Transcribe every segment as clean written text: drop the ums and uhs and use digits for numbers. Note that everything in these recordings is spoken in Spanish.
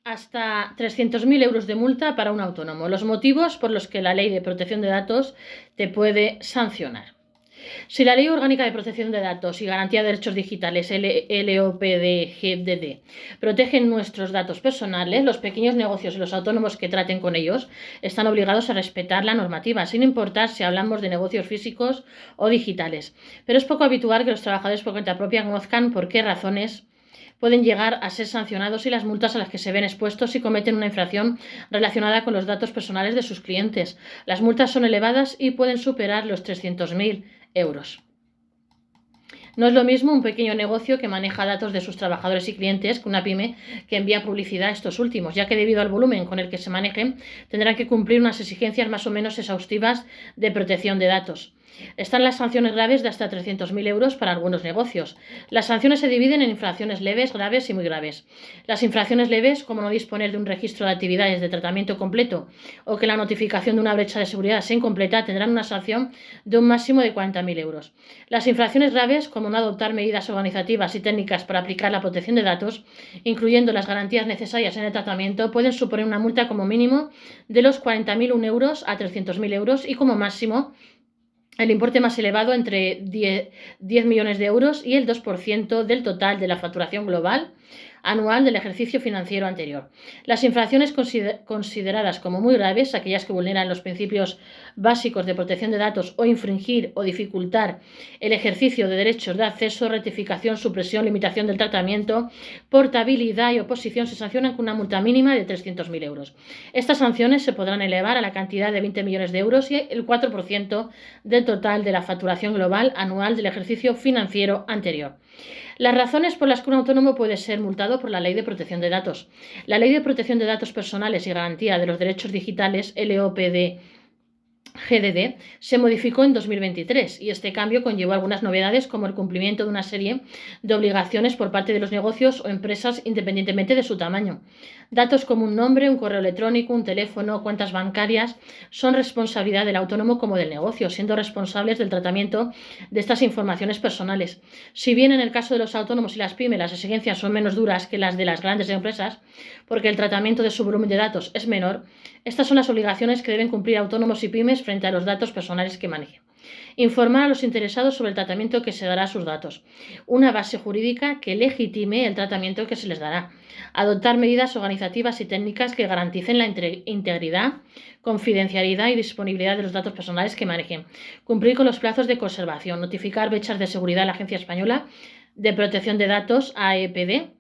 hasta 300.000 euros de multa para un autónomo. Los motivos por los que la Ley de Protección de Datos te puede sancionar. Si la Ley Orgánica de Protección de Datos y Garantía de Derechos Digitales, LOPDGDD, protegen nuestros datos personales, los pequeños negocios y los autónomos que traten con ellos están obligados a respetar la normativa, sin importar si hablamos de negocios físicos o digitales. Pero es poco habitual que los trabajadores por cuenta propia conozcan por qué razones pueden llegar a ser sancionados y las multas a las que se ven expuestos si cometen una infracción relacionada con los datos personales de sus clientes. Las multas son elevadas y pueden superar los 300.000 euros. No es lo mismo un pequeño negocio que maneja datos de sus trabajadores y clientes que una pyme que envía publicidad a estos últimos, ya que debido al volumen con el que se manejen tendrán que cumplir unas exigencias más o menos exhaustivas de protección de datos. Están las sanciones graves de hasta 300.000 euros para algunos negocios. Las sanciones se dividen en infracciones leves, graves y muy graves. Las infracciones leves, como no disponer de un registro de actividades de tratamiento completo o que la notificación de una brecha de seguridad sea incompleta, tendrán una sanción de un máximo de 40.000 euros. Las infracciones graves, como no adoptar medidas organizativas y técnicas para aplicar la protección de datos, incluyendo las garantías necesarias en el tratamiento, pueden suponer una multa como mínimo de los 40.000 euros a 300.000 euros y como máximo el importe más elevado entre 10 millones de euros y el 2% del total de la facturación global anual del ejercicio financiero anterior. Las infracciones consideradas como muy graves, aquellas que vulneran los principios básicos de protección de datos o infringir o dificultar el ejercicio de derechos de acceso, rectificación, supresión, limitación del tratamiento, portabilidad y oposición, se sancionan con una multa mínima de 300.000 euros. Estas sanciones se podrán elevar a la cantidad de 20 millones de euros y el 4% del total de la facturación global anual del ejercicio financiero anterior. Las razones por las que un autónomo puede ser multado por la Ley de Protección de Datos. La Ley de Protección de Datos Personales y Garantía de los Derechos Digitales, LOPDGDD, se modificó en 2023 y este cambio conllevó algunas novedades como el cumplimiento de una serie de obligaciones por parte de los negocios o empresas independientemente de su tamaño. Datos como un nombre, un correo electrónico, un teléfono, cuentas bancarias son responsabilidad del autónomo como del negocio, siendo responsables del tratamiento de estas informaciones personales. Si bien en el caso de los autónomos y las pymes las exigencias son menos duras que las de las grandes empresas, porque el tratamiento de su volumen de datos es menor, estas son las obligaciones que deben cumplir autónomos y pymes frente a los datos personales que manejen. Informar a los interesados sobre el tratamiento que se dará a sus datos. Una base jurídica que legitime el tratamiento que se les dará. Adoptar medidas organizativas y técnicas que garanticen la integridad, confidencialidad y disponibilidad de los datos personales que manejen. Cumplir con los plazos de conservación. Notificar brechas de seguridad a la Agencia Española de Protección de Datos, AEPD,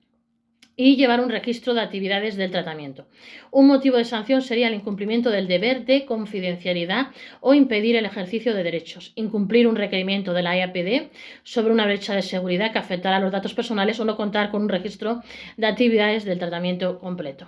y llevar un registro de actividades del tratamiento. Un motivo de sanción sería el incumplimiento del deber de confidencialidad o impedir el ejercicio de derechos, incumplir un requerimiento de la AEPD sobre una brecha de seguridad que afectará a los datos personales o no contar con un registro de actividades del tratamiento completo.